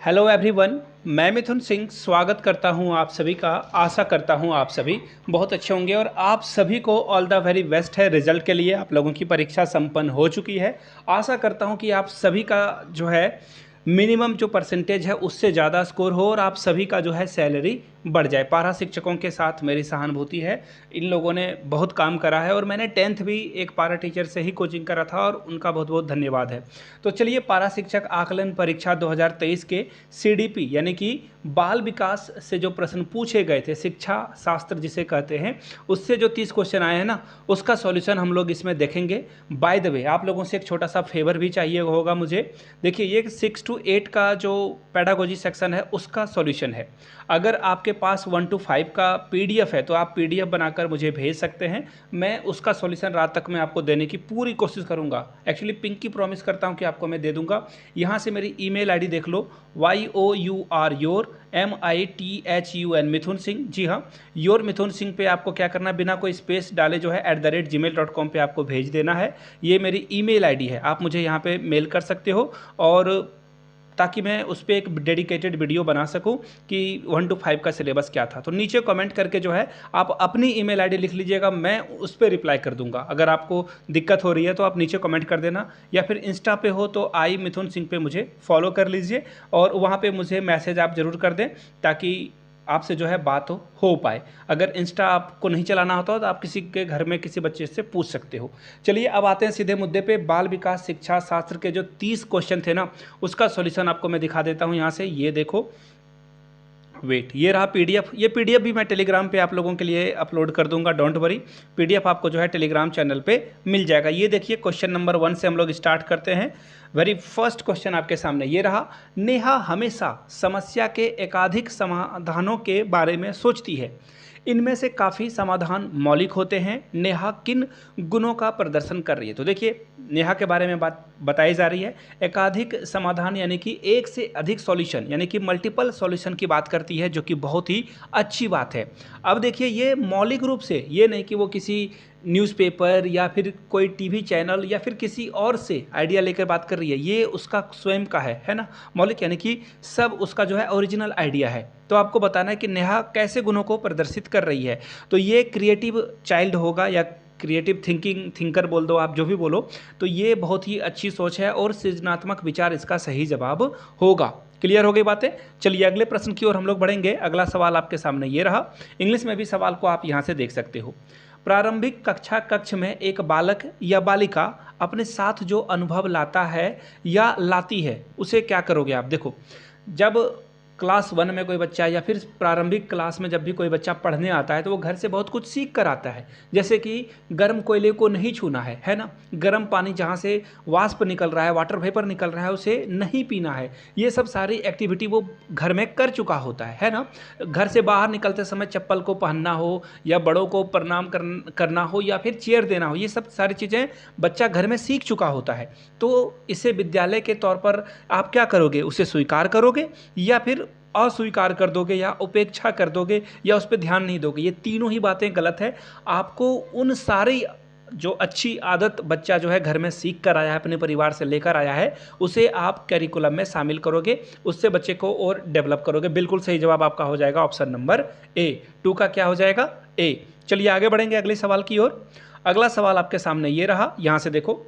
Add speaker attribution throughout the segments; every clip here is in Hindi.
Speaker 1: हेलो एवरीवन, मैं मिथुन सिंह स्वागत करता हूं आप सभी का। आशा करता हूं आप सभी बहुत अच्छे होंगे और आप सभी को ऑल द वेरी बेस्ट है रिजल्ट के लिए। आप लोगों की परीक्षा संपन्न हो चुकी है। आशा करता हूं कि आप सभी का जो है मिनिमम जो परसेंटेज है उससे ज़्यादा स्कोर हो और आप सभी का जो है सैलरी बढ़ जाए। पारा शिक्षकों के साथ मेरी सहानुभूति है। इन लोगों ने बहुत काम करा है और मैंने 10th भी एक पारा टीचर से ही कोचिंग करा था और उनका बहुत बहुत धन्यवाद है। तो चलिए, पारा शिक्षक आकलन परीक्षा 2023 के सीडीपी यानी कि बाल विकास से जो प्रश्न पूछे गए थे, शिक्षा शास्त्र जिसे कहते हैं, उससे जो 30 क्वेश्चन आए हैं ना, उसका सॉल्यूशन हम लोग इसमें देखेंगे। बाय द वे, आप लोगों से एक छोटा सा फेवर भी चाहिए होगा मुझे। देखिए, ये 6 to 8 का जो पेडागोजी सेक्शन है उसका सॉल्यूशन है। अगर आपके पास 1 to 5 का पीडीएफ है तो आप पीडीएफ बनाकर मुझे भेज सकते हैं। मैं उसका सॉल्यूशन रात तक में आपको देने की पूरी कोशिश करूंगा। एक्चुअली पिंकी प्रॉमिस करता हूं कि आपको मैं दे दूंगा। यहाँ से मेरी ईमेल आईडी देख लो, YOUR मिथुन सिंह। जी हाँ, योर मिथुन सिंह पे आपको क्या करना है, बिना कोई स्पेस डाले जो है @gmail.com पे आपको भेज देना है। ये मेरी ईमेल आईडी है, आप मुझे यहाँ पे मेल कर सकते हो और ताकि मैं उस पर एक डेडिकेटेड वीडियो बना सकूं कि 1 to 5 का सिलेबस क्या था। तो नीचे कमेंट करके जो है आप अपनी ईमेल आईडी लिख लीजिएगा, मैं उस पर रिप्लाई कर दूंगा। अगर आपको दिक्कत हो रही है तो आप नीचे कमेंट कर देना, या फिर इंस्टा पे हो तो आई मिथुन सिंह पे मुझे फॉलो कर लीजिए और वहाँ पे मुझे मैसेज आप ज़रूर कर दें ताकि आपसे जो है बात हो पाए। अगर इंस्टा आपको नहीं चलाना होता तो आप किसी के घर में किसी बच्चे से पूछ सकते हो। चलिए, अब आते हैं सीधे मुद्दे पे। बाल विकास शिक्षा शास्त्र के जो 30 क्वेश्चन थे ना, उसका सॉल्यूशन आपको मैं दिखा देता हूं। यहाँ से ये देखो, वेट, ये रहा पीडीएफ। ये पीडीएफ भी मैं टेलीग्राम पे आप लोगों के लिए अपलोड कर दूंगा, डोंट वरी। पीडीएफ आपको जो है टेलीग्राम चैनल पे मिल जाएगा। ये देखिए, क्वेश्चन नंबर 1 से हम लोग स्टार्ट करते हैं। वेरी फर्स्ट क्वेश्चन आपके सामने ये रहा। नेहा हमेशा समस्या के एकाधिक समाधानों के बारे में सोचती है। इनमें से काफ़ी समाधान मौलिक होते हैं। नेहा किन गुणों का प्रदर्शन कर रही है? तो देखिए, नेहा के बारे में बात बताई जा रही है। एकाधिक समाधान यानी कि एक से अधिक सॉल्यूशन, यानी कि मल्टीपल सॉल्यूशन की बात करती है, जो कि बहुत ही अच्छी बात है। अब देखिए, ये मौलिक रूप से, ये नहीं कि वो किसी न्यूज़पेपर या फिर कोई टीवी चैनल या फिर किसी और से आइडिया लेकर बात कर रही है। ये उसका स्वयं का है ना। मौलिक यानी कि सब उसका जो है ओरिजिनल आइडिया है। तो आपको बताना है कि नेहा कैसे गुणों को प्रदर्शित कर रही है। तो ये क्रिएटिव चाइल्ड होगा या क्रिएटिव थिंकर बोल दो, आप जो भी बोलो। तो ये बहुत ही अच्छी सोच है और सृजनात्मक विचार इसका सही जवाब होगा। क्लियर हो गई बातें? चलिए, अगले प्रश्न की ओर हम लोग बढ़ेंगे। अगला सवाल आपके सामने ये रहा। इंग्लिश में भी सवाल को आप यहाँ से देख सकते हो। प्रारंभिक कक्षा कक्ष में एक बालक या बालिका अपने साथ जो अनुभव लाता है या लाती है, उसे क्या करोगे आप? देखो, जब क्लास 1 में कोई बच्चा या फिर प्रारंभिक क्लास में जब भी कोई बच्चा पढ़ने आता है तो वो घर से बहुत कुछ सीख कर आता है। जैसे कि गर्म कोयले को नहीं छूना है ना। गर्म पानी जहाँ से वाष्प निकल रहा है, वाटर वेपर निकल रहा है, उसे नहीं पीना है। ये सब सारी एक्टिविटी वो घर में कर चुका होता है ना। घर से बाहर निकलते समय चप्पल को पहनना हो या बड़ों को प्रणाम करना हो या फिर चेयर देना हो, ये सब सारी चीज़ें बच्चा घर में सीख चुका होता है। तो इसे विद्यालय के तौर पर आप क्या करोगे? उसे स्वीकार करोगे या फिर अस्वीकार कर दोगे या उपेक्षा कर दोगे या उस पर ध्यान नहीं दोगे? ये तीनों ही बातें गलत है। आपको उन सारी जो अच्छी आदत बच्चा जो है घर में सीख कर आया है, अपने परिवार से लेकर आया है, उसे आप करिकुलम में शामिल करोगे, उससे बच्चे को और डेवलप करोगे। बिल्कुल सही जवाब आपका हो जाएगा ऑप्शन नंबर ए। 2 का क्या हो जाएगा? ए। चलिए, आगे बढ़ेंगे अगले सवाल की ओर। अगला सवाल आपके सामने ये रहा। यहाँ से देखो,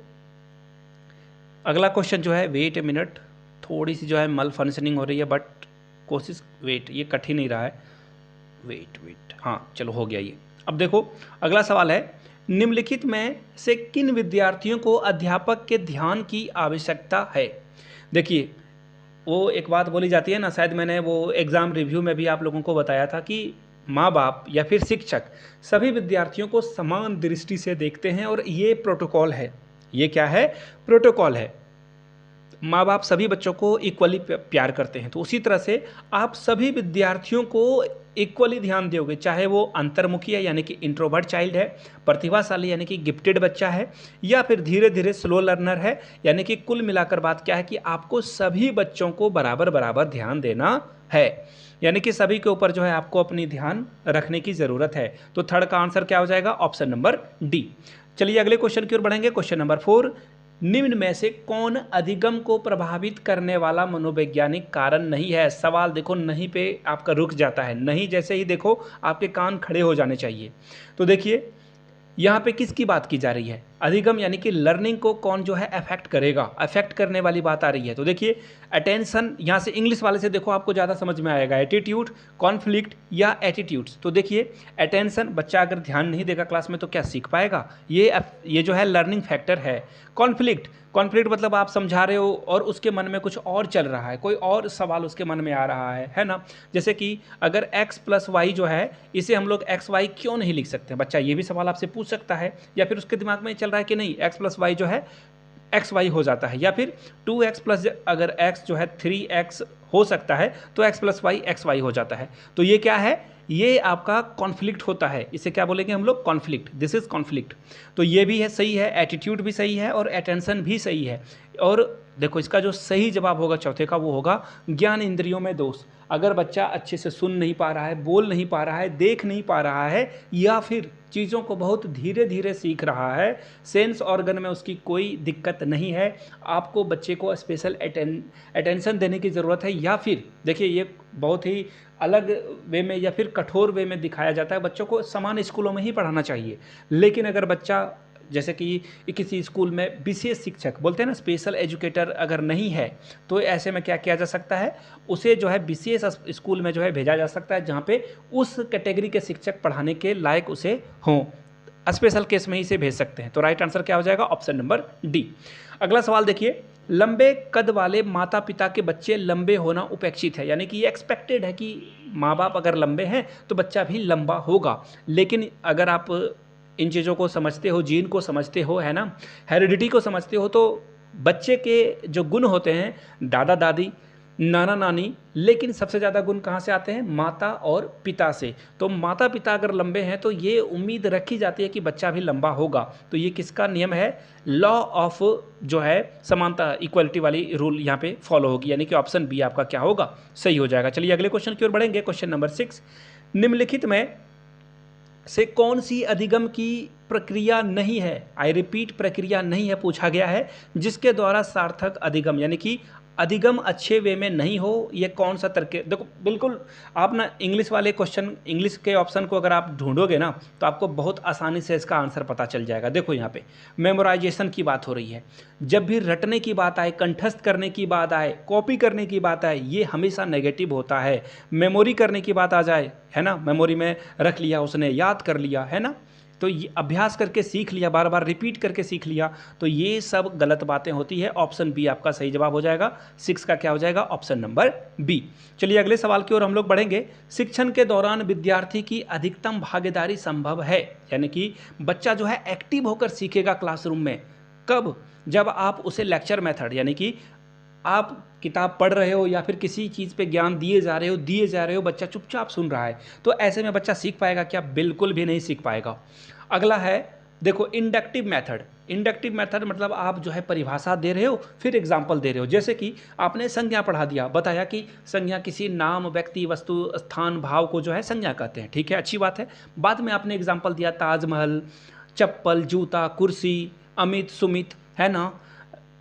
Speaker 1: अगला क्वेश्चन जो है, वेट ए मिनट, थोड़ी सी जो है मल फंक्शनिंग हो रही है, बट कोशिश, वेट, ये कठिन नहीं रहा है। वेट, हाँ चलो हो गया ये। अब देखो, अगला सवाल है, निम्नलिखित में से किन विद्यार्थियों को अध्यापक के ध्यान की आवश्यकता है? देखिए, वो एक बात बोली जाती है ना, शायद मैंने वो एग्ज़ाम रिव्यू में भी आप लोगों को बताया था कि माँ बाप या फिर शिक्षक सभी विद्यार्थियों को समान दृष्टि से देखते हैं और ये प्रोटोकॉल है। ये क्या है? प्रोटोकॉल है। माँ बाप सभी बच्चों को इक्वली प्यार करते हैं, तो उसी तरह से आप सभी विद्यार्थियों को इक्वली ध्यान दोगे, चाहे वो अंतर्मुखी है यानी कि इंट्रोवर्ट चाइल्ड है, प्रतिभाशाली यानी कि गिफ्टेड बच्चा है, या फिर धीरे धीरे स्लो लर्नर है। यानी कि कुल मिलाकर बात क्या है कि आपको सभी बच्चों को बराबर बराबर ध्यान देना है। यानी कि सभी के ऊपर जो है आपको अपनी ध्यान रखने की ज़रूरत है। तो थर्ड का आंसर क्या हो जाएगा? Option number D. चलिए, अगले क्वेश्चन की ओर बढ़ेंगे। क्वेश्चन नंबर 4, निम्न में से कौन अधिगम को प्रभावित करने वाला मनोवैज्ञानिक कारण नहीं है। सवाल देखो नहीं पे आपका रुक जाता है, नहीं जैसे ही देखो आपके कान खड़े हो जाने चाहिए। तो देखिए यहाँ पे किसकी बात की जा रही है, अधिगम यानी कि लर्निंग को कौन जो है अफेक्ट करेगा, अफेक्ट करने वाली बात आ रही है। तो देखिए अटेंशन, यहाँ से इंग्लिश वाले से देखो आपको ज़्यादा समझ में आएगा, एटीट्यूड, कॉन्फ्लिक्ट या एटीट्यूड्स। तो देखिए अटेंशन, बच्चा अगर ध्यान नहीं देगा क्लास में तो क्या सीख पाएगा, ये जो है लर्निंग फैक्टर है। कॉन्फ्लिक्ट, कॉन्फ्लिक्ट मतलब आप समझा रहे हो और उसके मन में कुछ और चल रहा है, कोई और सवाल उसके मन में आ रहा है ना। जैसे कि अगर x प्लस वाई जो है इसे हम लोग एक्स वाई क्यों नहीं लिख सकते, बच्चा ये भी सवाल आपसे पूछ सकता है। या फिर उसके दिमाग में चल रहा है कि नहीं x प्लस वाई जो है एक्स वाई हो जाता है, या फिर 2x प्लस अगर x जो है 3x हो सकता है तो x plus y x y हो जाता है। तो ये क्या है, ये आपका कॉन्फ्लिक्ट होता है, इसे क्या बोलेंगे हम लोग, कॉन्फ्लिक्ट, दिस इज कॉन्फ्लिक्ट। तो ये भी है सही है, एटीट्यूड भी सही है और अटेंशन भी सही है। और देखो इसका जो सही जवाब होगा चौथे का वो होगा ज्ञान इंद्रियों में दोष। अगर बच्चा अच्छे से सुन नहीं पा रहा है, बोल नहीं पा रहा है, देख नहीं पा रहा है, या फिर चीज़ों को बहुत धीरे धीरे सीख रहा है, सेंस ऑर्गन में उसकी कोई दिक्कत नहीं है, आपको बच्चे को स्पेशल अटेंशन देने की ज़रूरत है। या फिर देखिए ये बहुत ही अलग वे में या फिर कठोर वे में दिखाया जाता है, बच्चों को समान स्कूलों में ही पढ़ाना चाहिए। लेकिन अगर बच्चा जैसे कि किसी स्कूल में विशेष शिक्षक बोलते हैं ना, स्पेशल एजुकेटर अगर नहीं है, तो ऐसे में क्या किया जा सकता है, उसे जो है विशेष स्कूल में जो है भेजा जा सकता है जहाँ पे उस कैटेगरी के शिक्षक पढ़ाने के लायक उसे हों, स्पेशल केस में ही इसे भेज सकते हैं। तो राइट आंसर क्या हो जाएगा, ऑप्शन नंबर डी। अगला सवाल देखिए, लंबे कद वाले माता पिता के बच्चे लंबे होना उपेक्षित है, यानी कि ये एक्सपेक्टेड है कि माँ बाप अगर लंबे हैं तो बच्चा भी लंबा होगा। लेकिन अगर आप इन चीज़ों को समझते हो, जीन को समझते हो, है ना, हेरिडिटी को समझते हो, तो बच्चे के जो गुण होते हैं, दादा दादी, नाना नानी, लेकिन सबसे ज़्यादा गुण कहाँ से आते हैं, माता और पिता से। तो माता पिता अगर लंबे हैं तो ये उम्मीद रखी जाती है कि बच्चा भी लंबा होगा। तो ये किसका नियम है, लॉ ऑफ जो है समानता, इक्वलिटी वाली रूल यहाँ पे फॉलो होगी, यानी कि ऑप्शन बी आपका क्या होगा, सही हो जाएगा। चलिए अगले क्वेश्चन की ओर बढ़ेंगे। क्वेश्चन नंबर 6, निम्नलिखित में से कौन सी अधिगम की प्रक्रिया नहीं है, आई रिपीट प्रक्रिया नहीं है पूछा गया है, जिसके द्वारा सार्थक अधिगम यानी कि अधिगम अच्छे वे में नहीं हो। ये कौन सा तरीके, देखो बिल्कुल आप ना इंग्लिश वाले क्वेश्चन, इंग्लिश के ऑप्शन को अगर आप ढूंढोगे ना तो आपको बहुत आसानी से इसका आंसर पता चल जाएगा। देखो यहाँ पे मेमोराइजेशन की बात हो रही है, जब भी रटने की बात आए, कंठस्थ करने की बात आए, कॉपी करने की बात आए, ये हमेशा नेगेटिव होता है। मेमोरी करने की बात आ जाए, है ना, मेमोरी में रख लिया उसने, याद कर लिया, है ना, तो ये अभ्यास करके सीख लिया, बार बार रिपीट करके सीख लिया, तो ये सब गलत बातें होती है। ऑप्शन बी आपका सही जवाब हो जाएगा। 6 का क्या हो जाएगा, ऑप्शन नंबर बी। चलिए अगले सवाल की ओर हम लोग बढ़ेंगे। शिक्षण के दौरान विद्यार्थी की अधिकतम भागीदारी संभव है, यानी कि बच्चा जो है एक्टिव होकर सीखेगा क्लासरूम में, कब, जब आप उसे लेक्चर मेथड, यानी कि आप किताब पढ़ रहे हो या फिर किसी चीज़ पे ज्ञान दिए जा रहे हो, बच्चा चुपचाप सुन रहा है, तो ऐसे में बच्चा सीख पाएगा क्या, बिल्कुल भी नहीं सीख पाएगा। अगला है देखो इंडक्टिव मेथड। इंडक्टिव मेथड मतलब आप जो है परिभाषा दे रहे हो फिर एग्जाम्पल दे रहे हो, जैसे कि आपने संज्ञा पढ़ा दिया, बताया कि संज्ञा किसी नाम, व्यक्ति, वस्तु, स्थान, भाव को जो है संज्ञा कहते हैं, ठीक है, अच्छी बात है। बाद में आपने एग्जाम्पल दिया ताजमहल, चप्पल, जूता, कुर्सी, अमित, सुमित, है ना,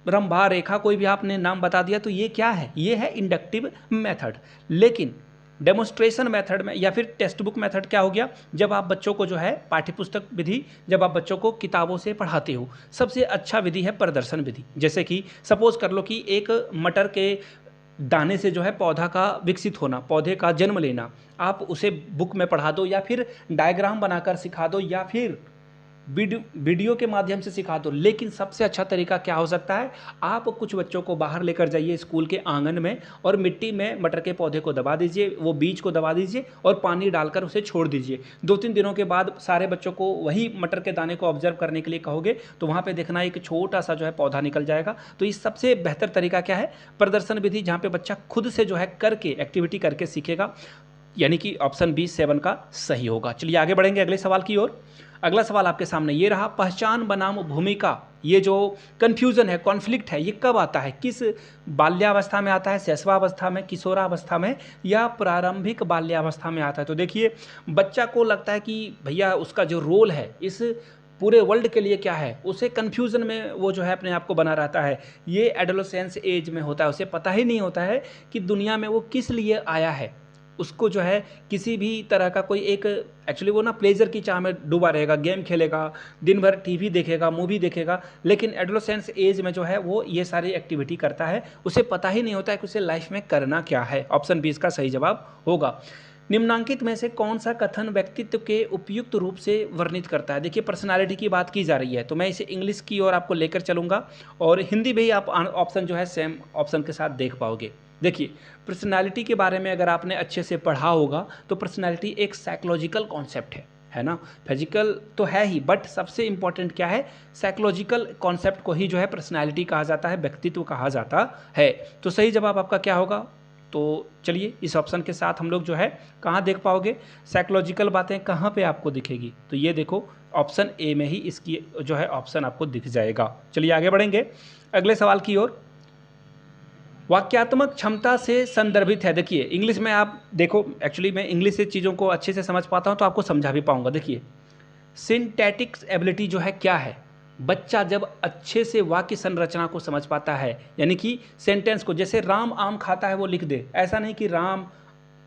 Speaker 1: रंभा, रेखा, कोई भी आपने नाम बता दिया, तो ये क्या है, ये है इंडक्टिव मेथड। लेकिन डेमोन्स्ट्रेशन मेथड में या फिर टेक्स्ट बुक मेथड क्या हो गया, जब आप बच्चों को जो है पाठ्यपुस्तक विधि, जब आप बच्चों को किताबों से पढ़ाते हो, सबसे अच्छा विधि है प्रदर्शन विधि। जैसे कि सपोज कर लो कि एक मटर के दाने से जो है पौधा का विकसित होना, पौधे का जन्म लेना, आप उसे बुक में पढ़ा दो या फिर डायग्राम बनाकर सिखा दो या फिर वीडियो के माध्यम से सिखा दो। लेकिन सबसे अच्छा तरीका क्या हो सकता है, आप कुछ बच्चों को बाहर लेकर जाइए स्कूल के आंगन में और मिट्टी में मटर के पौधे को दबा दीजिए, वो बीज को दबा दीजिए और पानी डालकर उसे छोड़ दीजिए। 2-3 दिनों के बाद सारे बच्चों को वही मटर के दाने को ऑब्जर्व करने के लिए कहोगे तो वहाँ पे देखना एक छोटा सा जो है पौधा निकल जाएगा। तो इस सबसे बेहतर तरीका क्या है, प्रदर्शन विधि, जहाँ पे बच्चा खुद से जो है करके एक्टिविटी करके सीखेगा, यानी कि ऑप्शन बी 7 का सही होगा। चलिए आगे बढ़ेंगे अगले सवाल की ओर। अगला सवाल आपके सामने ये रहा, पहचान बनाम भूमिका, ये जो कन्फ्यूज़न है, कॉन्फ्लिक्ट है, ये कब आता है, किस बाल्यावस्था में आता है, शैशवावस्था में, किशोरावस्था में या प्रारंभिक बाल्यावस्था में आता है। तो देखिए बच्चा को लगता है कि भैया उसका जो रोल है इस पूरे वर्ल्ड के लिए क्या है, उसे कन्फ्यूज़न में वो जो है अपने आप को बना रहता है। ये एडोलेसेंस एज में होता है, उसे पता ही नहीं होता है कि दुनिया में वो किस लिए आया है। उसको जो है किसी भी तरह का कोई एक एक्चुअली वो ना प्लेजर की चाह में डूबा रहेगा, गेम खेलेगा, दिन भर टीवी देखेगा, मूवी देखेगा, लेकिन एडोलेसेंस एज में जो है वो ये सारी एक्टिविटी करता है, उसे पता ही नहीं होता है कि उसे लाइफ में करना क्या है। ऑप्शन बी इसका सही जवाब होगा। निम्नांकित में से कौन सा कथन व्यक्तित्व के उपयुक्त रूप से वर्णित करता है। देखिए पर्सनालिटी की बात की जा रही है, तो मैं इसे इंग्लिश की ओर आपको लेकर चलूँगा और हिंदी में ही आप ऑप्शन जो है सेम ऑप्शन के साथ देख पाओगे। देखिए पर्सनालिटी के बारे में अगर आपने अच्छे से पढ़ा होगा तो पर्सनालिटी एक साइकोलॉजिकल कॉन्सेप्ट है ना। फिजिकल तो है ही, बट सबसे इंपॉर्टेंट क्या है, साइकोलॉजिकल कॉन्सेप्ट को ही जो है पर्सनालिटी कहा जाता है, व्यक्तित्व कहा जाता है। तो सही जवाब आपका क्या होगा, तो चलिए इस ऑप्शन के साथ हम लोग जो है कहाँ देख पाओगे, साइकोलॉजिकल बातें कहाँ पे आपको दिखेगी, तो ये देखो ऑप्शन ए में ही इसकी जो है ऑप्शन आपको दिख जाएगा। चलिए आगे बढ़ेंगे अगले सवाल की ओर। वाक्यात्मक क्षमता से संदर्भित है। देखिए इंग्लिश में आप देखो, एक्चुअली मैं इंग्लिश से चीज़ों को अच्छे से समझ पाता हूँ तो आपको समझा भी पाऊंगा। देखिए सिंटैटिक एबिलिटी जो है क्या है, बच्चा जब अच्छे से वाक्य संरचना को समझ पाता है, यानी कि सेंटेंस को, जैसे राम आम खाता है वो लिख दे, ऐसा नहीं कि राम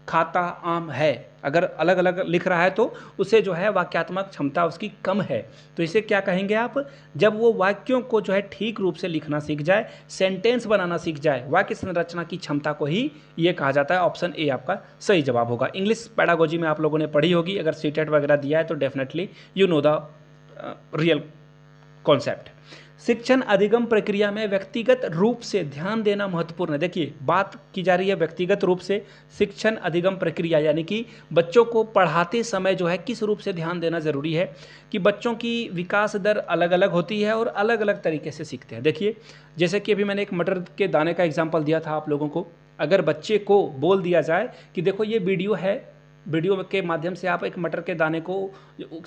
Speaker 1: खाता आम है, अगर अलग अलग लिख रहा है तो उसे जो है वाक्यात्मक क्षमता उसकी कम है। तो इसे क्या कहेंगे आप, जब वो वाक्यों को जो है ठीक रूप से लिखना सीख जाए, सेंटेंस बनाना सीख जाए, वाक्य संरचना की क्षमता को ही ये कहा जाता है। ऑप्शन ए आपका सही जवाब होगा। इंग्लिश पेडागोजी में आप लोगों ने पढ़ी होगी, अगर सीटेट वगैरह दिया है तो definitely you know the real concept. शिक्षण अधिगम प्रक्रिया में व्यक्तिगत रूप से ध्यान देना महत्वपूर्ण है। देखिए बात की जा रही है व्यक्तिगत रूप से शिक्षण अधिगम प्रक्रिया, यानी कि बच्चों को पढ़ाते समय जो है किस रूप से ध्यान देना जरूरी है, कि बच्चों की विकास दर अलग अलग होती है और अलग अलग तरीके से सीखते हैं। देखिए जैसे कि अभी मैंने एक मटर के दाने का एग्जाम्पल दिया था आप लोगों को, अगर बच्चे को बोल दिया जाए कि देखो ये वीडियो है, वीडियो के माध्यम से आप एक मटर के दाने को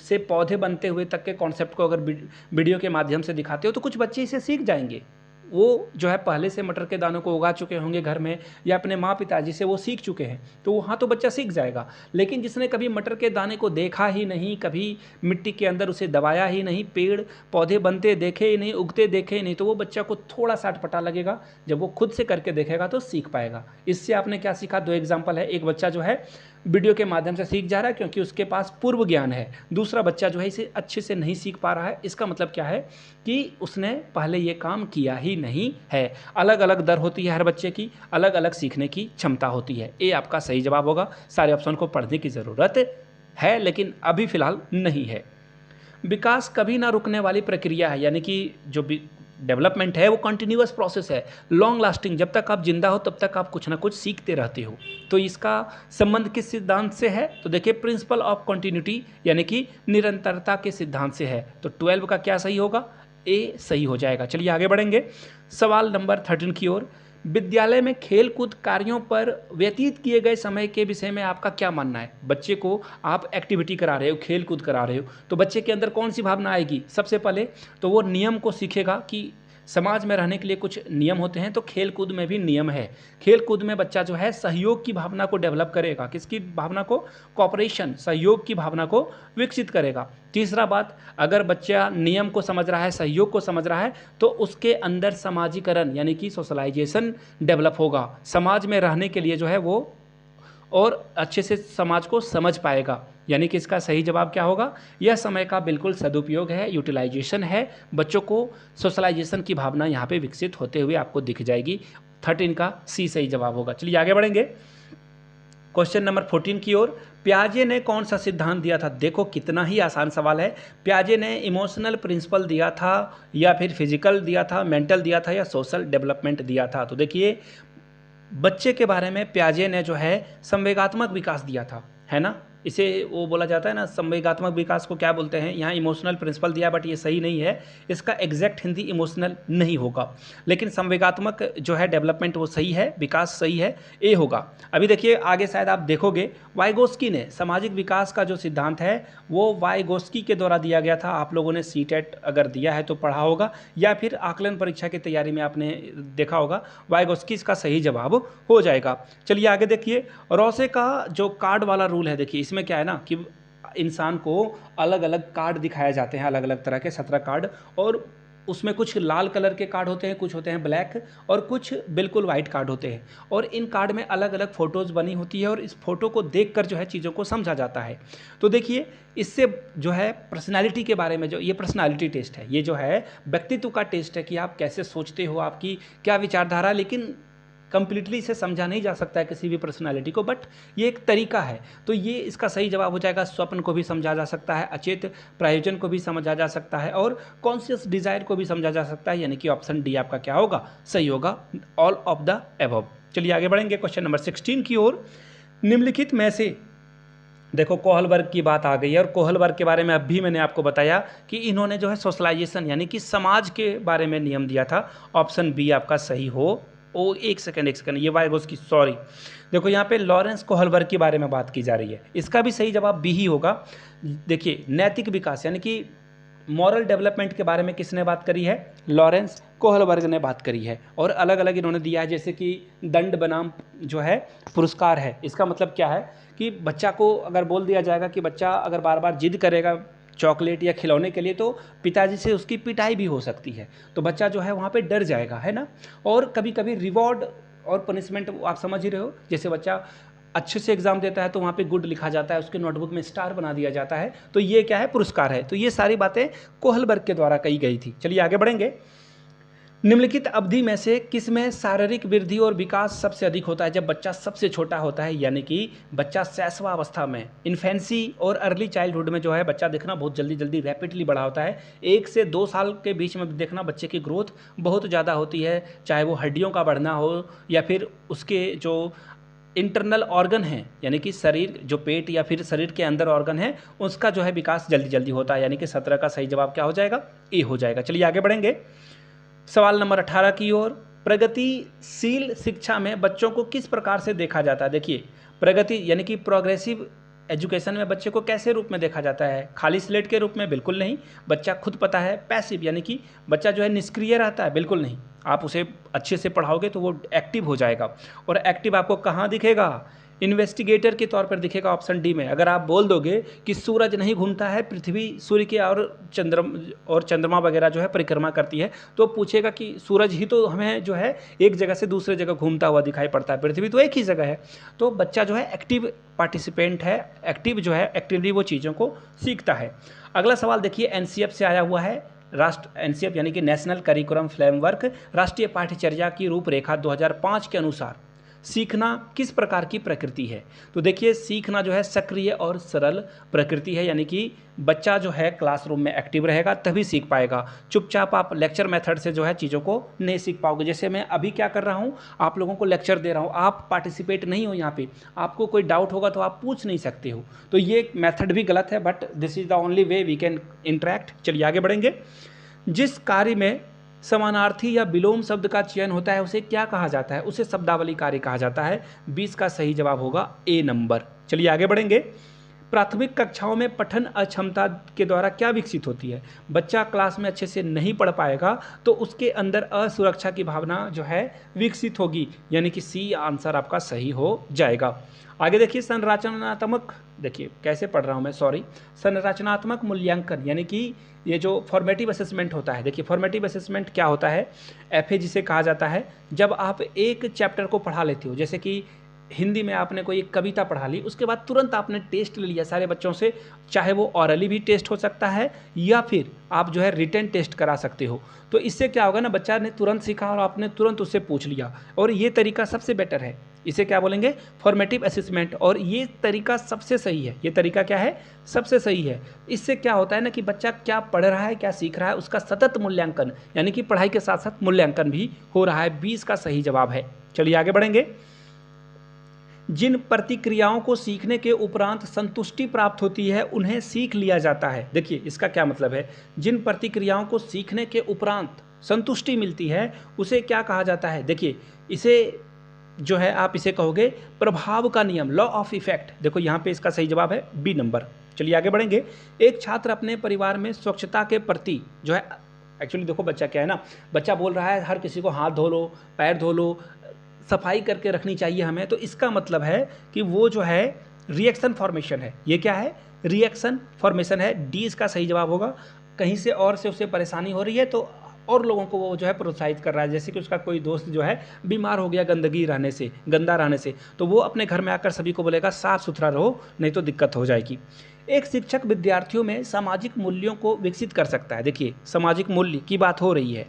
Speaker 1: से पौधे बनते हुए तक के कॉन्सेप्ट को अगर वीडियो के माध्यम से दिखाते हो तो कुछ बच्चे इसे सीख जाएंगे। वो जो है पहले से मटर के दानों को उगा चुके होंगे घर में, या अपने माँ पिताजी से वो सीख चुके हैं, तो वहाँ तो बच्चा सीख जाएगा। लेकिन जिसने कभी मटर के दाने को देखा ही नहीं, कभी मिट्टी के अंदर उसे दबाया ही नहीं, पेड़ पौधे बनते देखे ही नहीं, उगते देखे ही नहीं, तो वो बच्चा को थोड़ा सा अटपटा लगेगा। जब वो खुद से करके देखेगा तो सीख पाएगा। इससे आपने क्या सीखा, दो एग्जाम्पल है, एक बच्चा जो है वीडियो के माध्यम से सीख जा रहा है क्योंकि उसके पास पूर्व ज्ञान है, दूसरा बच्चा जो है इसे अच्छे से नहीं सीख पा रहा है। इसका मतलब क्या है कि उसने पहले ये काम किया ही नहीं है। अलग अलग दर होती है हर बच्चे की, अलग अलग सीखने की क्षमता होती है। ये आपका सही जवाब होगा। सारे ऑप्शन को पढ़ने की ज़रूरत है लेकिन अभी फ़िलहाल नहीं है। विकास कभी ना रुकने वाली प्रक्रिया है, यानी कि जो डेवलपमेंट है वो कंटिन्यूअस प्रोसेस है, लॉन्ग लास्टिंग। जब तक आप जिंदा हो तब तक आप कुछ ना कुछ सीखते रहते हो। तो इसका संबंध किस सिद्धांत से है, तो देखिए प्रिंसिपल ऑफ कंटिन्यूटी, यानी कि निरंतरता के सिद्धांत से है। तो 12 का क्या सही होगा, ए सही हो जाएगा। चलिए आगे बढ़ेंगे सवाल नंबर 13 की ओर। विद्यालय में खेल कूद कार्यों पर व्यतीत किए गए समय के विषय में आपका क्या मानना है। बच्चे को आप एक्टिविटी करा रहे हो, खेल कूद करा रहे हो, तो बच्चे के अंदर कौन सी भावना आएगी, सबसे पहले तो वो नियम को सीखेगा कि समाज में रहने के लिए कुछ नियम होते हैं, तो खेल कूद में भी नियम है। खेल कूद में बच्चा जो है सहयोग की भावना को डेवलप करेगा, किसकी भावना को, कोऑपरेशन, सहयोग की भावना को विकसित करेगा। तीसरा बात, अगर बच्चा नियम को समझ रहा है, सहयोग को समझ रहा है, तो उसके अंदर समाजीकरण यानी कि सोशलाइजेशन डेवलप होगा। समाज में रहने के लिए जो है वो और अच्छे से समाज को समझ पाएगा। यानी कि इसका सही जवाब क्या होगा, यह समय का बिल्कुल सदुपयोग है, यूटिलाइजेशन है। बच्चों को सोशलाइजेशन की भावना यहाँ पे विकसित होते हुए आपको दिख जाएगी। 13 का सी सही जवाब होगा। चलिए आगे बढ़ेंगे क्वेश्चन नंबर 14 की ओर। पियाजे ने कौन सा सिद्धांत दिया था। देखो कितना ही आसान सवाल है। पियाजे ने इमोशनल प्रिंसिपल दिया था, या फिर फिजिकल दिया था, मेंटल दिया था, या सोशल डेवलपमेंट दिया था। तो देखिए बच्चे के बारे में पियाजे ने जो है संवेगात्मक विकास दिया था, है ना। इसे वो बोला जाता है ना, संवेगात्मक विकास को क्या बोलते हैं। यहाँ इमोशनल प्रिंसिपल दिया बट ये सही नहीं है, इसका एग्जैक्ट हिंदी इमोशनल नहीं होगा, लेकिन संवेगात्मक जो है डेवलपमेंट वो सही है, विकास सही है, ए होगा। अभी देखिए आगे शायद आप देखोगे वाइगोस्की ने सामाजिक विकास का जो सिद्धांत है वो वाइगोस्की के द्वारा दिया गया था। आप लोगों ने सीटेट अगर दिया है तो पढ़ा होगा, या फिर आकलन परीक्षा की तैयारी में आपने देखा होगा। वाइगोस्की इसका सही जवाब हो जाएगा। चलिए आगे देखिए, रोसे का जो कार्ड वाला रूल है, देखिए इसमें क्या है ना कि इंसान को अलग अलग कार्ड दिखाए जाते हैं, अलग अलग तरह के 17 कार्ड, और उसमें कुछ लाल कलर के कार्ड होते हैं, कुछ होते हैं ब्लैक, और कुछ बिल्कुल वाइट कार्ड होते हैं। और इन कार्ड में अलग अलग फ़ोटोज़ बनी होती है और इस फोटो को देखकर जो है चीज़ों को समझा जाता है। तो देखिए, इससे जो है पर्सनालिटी के बारे में, जो ये पर्सनालिटी टेस्ट है, ये जो है व्यक्तित्व का टेस्ट है कि आप कैसे सोचते हो, आपकी क्या विचारधारा, लेकिन कंप्लीटली इसे समझा नहीं जा सकता है किसी भी पर्सनालिटी को, बट ये एक तरीका है। तो ये इसका सही जवाब हो जाएगा। स्वप्न को भी समझा जा सकता है, अचेत प्रायोजन को भी समझा जा सकता है, और कॉन्शियस डिजायर को भी समझा जा सकता है, यानी कि ऑप्शन डी आपका क्या होगा, सही होगा, ऑल ऑफ द एबव। चलिए आगे बढ़ेंगे क्वेश्चन नंबर 16 की ओर। निम्नलिखित में से, देखो कोहलबर्ग की बात आ गई है, और कोहलबर्ग के बारे में अभी मैंने आपको बताया कि इन्होंने जो है सोशलाइजेशन यानी कि समाज के बारे में नियम दिया था। ऑप्शन बी आपका सही हो। ओ एक सेकंड, ये वाइगोस की, सॉरी, देखो यहाँ पे लॉरेंस कोहलबर्ग के बारे में बात की जा रही है, इसका भी सही जवाब बी ही होगा। देखिए, नैतिक विकास यानी कि मॉरल डेवलपमेंट के बारे में किसने बात करी है, लॉरेंस कोहलबर्ग ने बात करी है, और अलग अलग इन्होंने दिया है, जैसे कि दंड बनाम जो है पुरस्कार है। इसका मतलब क्या है कि बच्चा को अगर बोल दिया जाएगा कि बच्चा अगर बार बार जिद करेगा चॉकलेट या खिलौने के लिए, तो पिताजी से उसकी पिटाई भी हो सकती है, तो बच्चा जो है वहाँ पे डर जाएगा, है ना। और कभी कभी रिवॉर्ड और पनिशमेंट, आप समझ ही रहे हो, जैसे बच्चा अच्छे से एग्जाम देता है तो वहाँ पे गुड लिखा जाता है, उसके नोटबुक में स्टार बना दिया जाता है, तो ये क्या है, पुरस्कार है। तो ये सारी बातें कोहलबर्ग के द्वारा कही गई थी। चलिए आगे बढ़ेंगे। निम्नलिखित अवधि में से किसमें शारीरिक वृद्धि और विकास सबसे अधिक होता है, जब बच्चा सबसे छोटा होता है, यानी कि बच्चा शैशवावस्था में, इन्फेंसी और अर्ली चाइल्डहुड में जो है बच्चा देखना बहुत जल्दी जल्दी रैपिडली बड़ा होता है। 1 से 2 साल के बीच में देखना बच्चे की ग्रोथ बहुत ज़्यादा होती है, चाहे वो हड्डियों का बढ़ना हो या फिर उसके जो इंटरनल ऑर्गन है, यानी कि शरीर, जो पेट या फिर शरीर के अंदर ऑर्गन है, उसका जो है विकास जल्दी जल्दी होता है, यानी कि 17 का सही जवाब क्या हो जाएगा, ए हो जाएगा। चलिए आगे बढ़ेंगे सवाल नंबर 18 की ओर। प्रगतिशील शिक्षा में बच्चों को किस प्रकार से देखा जाता है। देखिए, प्रगति यानी कि प्रोग्रेसिव एजुकेशन में बच्चे को कैसे रूप में देखा जाता है, खाली स्लेट के रूप में, बिल्कुल नहीं। बच्चा खुद पता है, पैसिव यानी कि बच्चा जो है निष्क्रिय रहता है, बिल्कुल नहीं। आप उसे अच्छे से पढ़ाओगे तो वो एक्टिव हो जाएगा, और एक्टिव आपको कहाँ दिखेगा, इन्वेस्टिगेटर के तौर पर दिखेगा, ऑप्शन डी में। अगर आप बोल दोगे कि सूरज नहीं घूमता है, पृथ्वी सूर्य के और चंद्रमा वगैरह जो है परिक्रमा करती है, तो पूछेगा कि सूरज ही तो हमें जो है एक जगह से दूसरे जगह घूमता हुआ दिखाई पड़ता है, पृथ्वी तो एक ही जगह है। तो बच्चा जो है एक्टिव पार्टिसिपेंट है, एक्टिव जो है एक्टिवली वो चीज़ों को सीखता है। अगला सवाल देखिए, एनसीएफ से आया हुआ है। एनसीएफ यानी कि नेशनल करिकुलम फ्रेमवर्क, राष्ट्रीय पाठ्यचर्या की रूपरेखा 2005 के अनुसार सीखना किस प्रकार की प्रकृति है। तो देखिए, सीखना जो है सक्रिय और सरल प्रकृति है, यानी कि बच्चा जो है क्लासरूम में एक्टिव रहेगा तभी सीख पाएगा। चुपचाप आप लेक्चर मेथड से जो है चीज़ों को नहीं सीख पाओगे। जैसे मैं अभी क्या कर रहा हूँ, आप लोगों को लेक्चर दे रहा हूँ, आप पार्टिसिपेट नहीं हो यहाँ पे, आपको कोई डाउट होगा तो आप पूछ नहीं सकते हो, तो ये मेथड भी गलत है, but this is the only way we can interact. चलिए आगे बढ़ेंगे। जिस कार्य में समानार्थी या विलोम शब्द का चयन होता है उसे क्या कहा जाता है, उसे शब्दावली कार्य कहा जाता है। 20 का सही जवाब होगा ए नंबर। चलिए आगे बढ़ेंगे। प्राथमिक कक्षाओं में पठन अक्षमता के द्वारा क्या विकसित होती है। बच्चा क्लास में अच्छे से नहीं पढ़ पाएगा तो उसके अंदर असुरक्षा की भावना जो है विकसित होगी, यानी कि सी आंसर आपका सही हो जाएगा। आगे देखिए, संरचनात्मक, देखिए कैसे पढ़ रहा हूँ मैं, सॉरी, संरचनात्मक मूल्यांकन यानी कि ये जो फॉर्मेटिव असेसमेंट होता है। देखिए, फॉर्मेटिव असेसमेंट क्या होता है, एफए जिसे कहा जाता है। जब आप एक चैप्टर को पढ़ा लेते हो, जैसे कि हिंदी में आपने कोई एक कविता पढ़ा ली, उसके बाद तुरंत आपने टेस्ट ले लिया सारे बच्चों से, चाहे वो ऑरली भी टेस्ट हो सकता है या फिर आप जो है रिटन टेस्ट करा सकते हो। तो इससे क्या होगा ना, बच्चा ने तुरंत सीखा और आपने तुरंत उससे पूछ लिया, और ये तरीका सबसे बेटर है। इसे क्या बोलेंगे, फॉर्मेटिव असेसमेंट, और ये तरीका सबसे सही है। ये तरीका क्या है, सबसे सही है। इससे क्या होता है ना कि बच्चा क्या पढ़ रहा है, क्या सीख रहा है, उसका सतत मूल्यांकन, यानी कि पढ़ाई के साथ साथ मूल्यांकन भी हो रहा है। 20 का सही जवाब है। चलिए आगे बढ़ेंगे। जिन प्रतिक्रियाओं को सीखने के उपरांत संतुष्टि प्राप्त होती है उन्हें सीख लिया जाता है। देखिए, इसका क्या मतलब है, जिन प्रतिक्रियाओं को सीखने के उपरांत संतुष्टि मिलती है उसे क्या कहा जाता है। देखिए, इसे जो है आप इसे कहोगे प्रभाव का नियम, लॉ ऑफ इफेक्ट। देखो यहाँ पे इसका सही जवाब है बी नंबर। चलिए आगे बढ़ेंगे। एक छात्र अपने परिवार में स्वच्छता के प्रति जो है, एक्चुअली देखो बच्चा क्या है ना, बच्चा बोल रहा है हर किसी को हाथ धो लो, पैर धो लो, सफाई करके रखनी चाहिए हमें, तो इसका मतलब है कि वो जो है रिएक्शन फॉर्मेशन है। ये क्या है, रिएक्शन फॉर्मेशन है, डी इसका सही जवाब होगा। कहीं से और से उसे परेशानी हो रही है तो और लोगों को वो जो है प्रोत्साहित कर रहा है, जैसे कि उसका कोई दोस्त जो है बीमार हो गया गंदगी रहने से, गंदा रहने से, तो वो अपने घर में आकर सभी को बोलेगा साफ सुथरा रहो नहीं तो दिक्कत हो जाएगी। एक शिक्षक विद्यार्थियों में सामाजिक मूल्यों को विकसित कर सकता है। देखिए सामाजिक मूल्य की बात हो रही है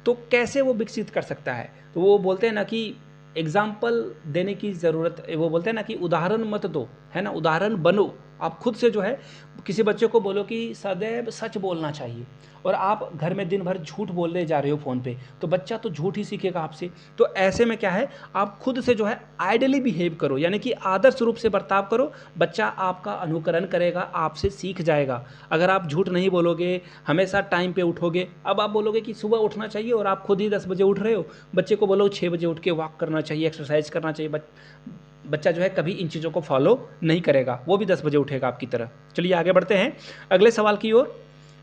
Speaker 1: तो कैसे वो विकसित कर सकता है, तो वो बोलते हैं ना कि एग्जाम्पल देने की ज़रूरत, वो बोलते हैं ना कि उदाहरण मत दो, है ना, उदाहरण बनो। आप खुद से जो है किसी बच्चे को बोलो कि सदैव सच बोलना चाहिए, और आप घर में दिन भर झूठ बोलने जा रहे हो फ़ोन पे, तो बच्चा तो झूठ ही सीखेगा आपसे। तो ऐसे में क्या है, आप खुद से जो है आइडली बिहेव करो, यानी कि आदर्श रूप से बर्ताव करो, बच्चा आपका अनुकरण करेगा, आपसे सीख जाएगा। अगर आप झूठ नहीं बोलोगे, हमेशा टाइम पे उठोगे, अब आप बोलोगे कि सुबह उठना चाहिए और आप खुद ही 10 बजे उठ रहे हो, बच्चे को बोलो 6 बजे उठ के वॉक करना चाहिए, एक्सरसाइज करना चाहिए, बच्चा जो है कभी इन चीज़ों को फॉलो नहीं करेगा, वो भी 10 बजे उठेगा आपकी तरह। चलिए आगे बढ़ते हैं अगले सवाल की ओर।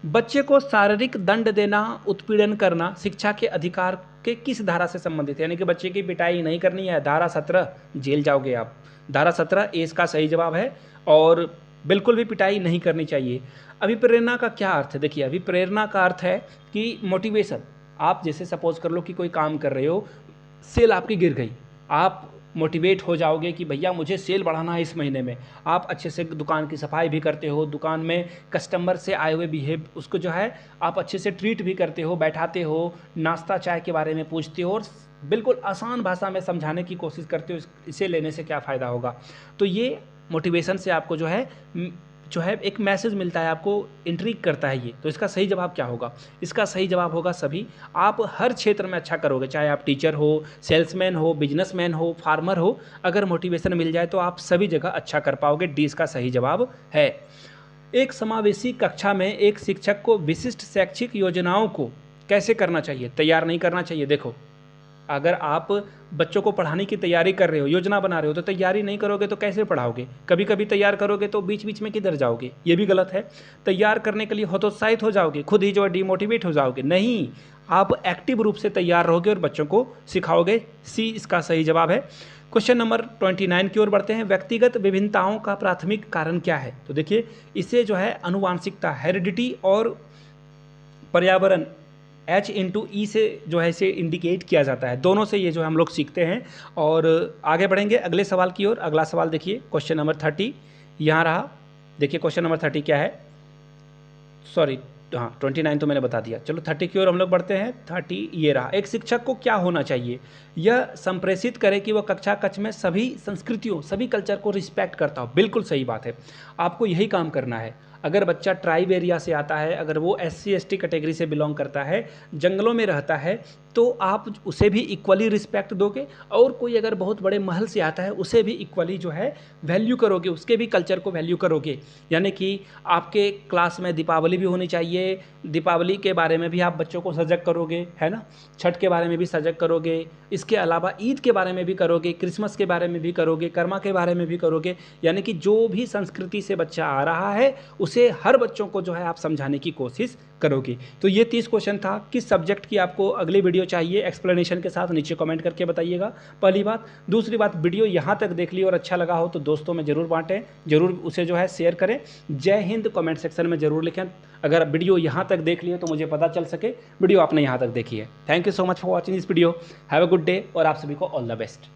Speaker 1: बच्चे को शारीरिक दंड देना, उत्पीड़न करना शिक्षा के अधिकार के किस धारा से संबंधित है? यानी कि बच्चे की पिटाई नहीं करनी है, धारा 17, जेल जाओगे आप। धारा 17 ए इसका सही जवाब है, और बिल्कुल भी पिटाई नहीं करनी चाहिए। अभिप्रेरणा का क्या अर्थ है? देखिए अभिप्रेरणा का अर्थ है कि मोटिवेशन। आप जैसे सपोज कर लो कि कोई काम कर रहे हो, सेल आपकी गिर गई, आप मोटिवेट हो जाओगे कि भैया मुझे सेल बढ़ाना है इस महीने में। आप अच्छे से दुकान की सफाई भी करते हो, दुकान में कस्टमर से आए हुए बिहेव उसको जो है आप अच्छे से ट्रीट भी करते हो, बैठाते हो, नाश्ता चाय के बारे में पूछते हो, और बिल्कुल आसान भाषा में समझाने की कोशिश करते हो इसे लेने से क्या फ़ायदा होगा। तो ये मोटिवेशन से आपको जो है एक मैसेज मिलता है, आपको इंट्रिग करता है ये। तो इसका सही जवाब क्या होगा? इसका सही जवाब होगा सभी। आप हर क्षेत्र में अच्छा करोगे, चाहे आप टीचर हो, सेल्समैन हो, बिजनेसमैन हो, फार्मर हो, अगर मोटिवेशन मिल जाए तो आप सभी जगह अच्छा कर पाओगे। डी इसका सही जवाब है। एक समावेशी कक्षा में एक शिक्षक को विशिष्ट शैक्षिक योजनाओं को कैसे करना चाहिए, तैयार नहीं करना चाहिए। देखो अगर आप बच्चों को पढ़ाने की तैयारी कर रहे हो, योजना बना रहे हो, तो तैयारी नहीं करोगे तो कैसे पढ़ाओगे? कभी कभी तैयार करोगे तो बीच बीच में किधर जाओगे? ये भी गलत है। तैयार करने के लिए हतोत्साहित हो जाओगे, खुद ही जो है डिमोटिवेट हो जाओगे। नहीं, आप एक्टिव रूप से तैयार रहोगे और बच्चों को सिखाओगे। सी इसका सही जवाब है। क्वेश्चन नंबर 29 की ओर बढ़ते हैं। व्यक्तिगत विभिन्नताओं का प्राथमिक कारण क्या है? तो देखिए इसे जो है अनुवांशिकता, हेरिडिटी और पर्यावरण H/E से जो है इसे इंडिकेट किया जाता है। दोनों से ये जो हम लोग सीखते हैं। और आगे बढ़ेंगे अगले सवाल की ओर। अगला सवाल देखिए क्वेश्चन नंबर 30 यहाँ रहा। देखिए क्वेश्चन नंबर 30 क्या है, सॉरी हाँ 29 तो मैंने बता दिया। चलो 30 की ओर हम लोग बढ़ते हैं। 30 ये रहा। एक शिक्षक को क्या होना चाहिए? यह संप्रेषित करे कि वह कक्षा कक्ष में सभी संस्कृतियों, सभी कल्चर को रिस्पेक्ट करता हो। बिल्कुल सही बात है, आपको यही काम करना है। अगर बच्चा ट्राइब एरिया से आता है, अगर वो SC/ST कैटेगरी से बिलोंग करता है, जंगलों में रहता है, तो आप उसे भी इक्वली रिस्पेक्ट दोगे। और कोई अगर बहुत बड़े महल से आता है उसे भी इक्वली जो है वैल्यू करोगे, उसके भी कल्चर को वैल्यू करोगे। यानी कि आपके क्लास में दीपावली भी होनी चाहिए, दीपावली के बारे में भी आप बच्चों को सजग करोगे, है ना, छठ के बारे में भी सजग करोगे, इसके अलावा ईद के बारे में भी करोगे, क्रिसमस के बारे में भी करोगे, कर्मा के बारे में भी करोगे। यानी कि जो भी संस्कृति से बच्चा आ रहा है उसे हर बच्चों को जो है आप समझाने की कोशिश करोगे। तो ये 30 क्वेश्चन था। किस सब्जेक्ट की आपको अगली वीडियो चाहिए एक्सप्लेनेशन के साथ नीचे कमेंट करके बताइएगा, पहली बात। दूसरी बात, वीडियो यहाँ तक देख ली और अच्छा लगा हो तो दोस्तों में ज़रूर बांटें, ज़रूर उसे जो है शेयर करें। जय हिंद कमेंट सेक्शन में ज़रूर लिखें अगर वीडियो यहाँ तक देख लिए तो मुझे पता चल सके वीडियो आपने यहाँ तक देखी है। Thank you so much for watching this video. Have a good day और आप सभी को ऑल द बेस्ट।